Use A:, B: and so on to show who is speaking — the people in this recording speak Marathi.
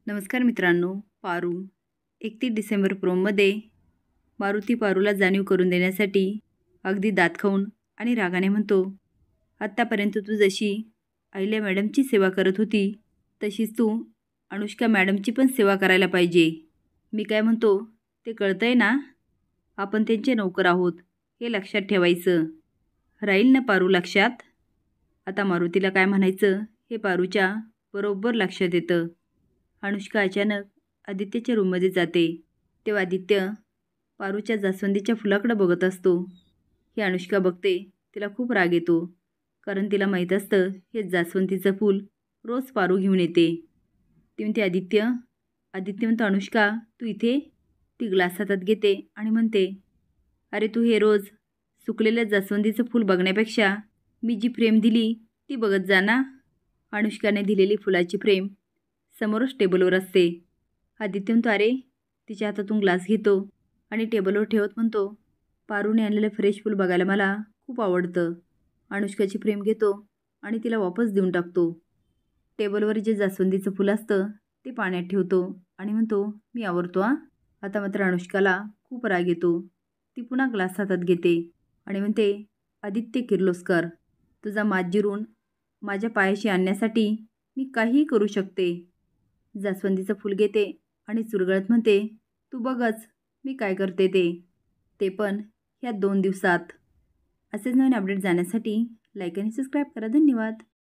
A: नमस्कार मित्रांनो. पारू 31 डिसेंबर प्रोममध्ये मारुती पारूला जाणीव करून देण्यासाठी अगदी दात खाऊन आणि रागाने म्हणतो, आत्तापर्यंत तू जशी अहिल्या मॅडमची सेवा करत होती तशीच तू अनुष्का मॅडमची पण सेवा करायला पाहिजे. मी काय म्हणतो ते कळतंय ना? आपण त्यांचे नौकर आहोत हे लक्षात ठेवायचं. राहील ना पारू लक्षात? आता मारुतीला काय म्हणायचं हे पारूच्या बरोबर लक्षात येतं. अनुष्का अचानक आदित्यच्या रूममध्ये जाते तेव्हा आदित्य पारूच्या जास्वंदीच्या फुलाकडे बघत असतो. हे अनुष्का बघते, तिला खूप राग येतो, कारण तिला माहीत असतं हे जास्वंदीचं फूल रोज पारू घेऊन येते. ती म्हणते आदित्य म्हणतो, अनुष्का तू इथे? ती ग्लास हातात घेते आणि म्हणते, अरे तू हे रोज सुकलेल्या जास्वंदीचं फूल बघण्यापेक्षा मी जी फ्रेम दिली ती बघत जा ना. अनुष्काने दिलेली फुलाची फ्रेम समोरच टेबलवर असते. आदित्य म्हणतो, अरे तिच्या हातातून ग्लास घेतो आणि टेबलवर ठेवत म्हणतो, पारूने आणलेलं फ्रेश फूल बघायला मला खूप आवडतं. अनुष्काची फ्रेम घेतो आणि तिला वापस देऊन टाकतो. टेबलवर जे जास्वंदीचं फूल असतं ते पाण्यात ठेवतो आणि म्हणतो, मी आवरतो हां. आता मात्र अनुष्काला खूप राग येतो. ती पुन्हा ग्लास हातात घेते आणि म्हणते, आदित्य किर्लोस्कर, तुझा माज जिरून माझ्या पायाशी आणण्यासाठी मी काहीही करू शकते. जास्वंदीचं फूल घेते आणि चुरगळत म्हणते, तू बघच मी काय करते ते पण ह्या 2 दिवसात. असेच नवीन अपडेट जाण्यासाठी लाईक आणि सबस्क्राईब करा. धन्यवाद.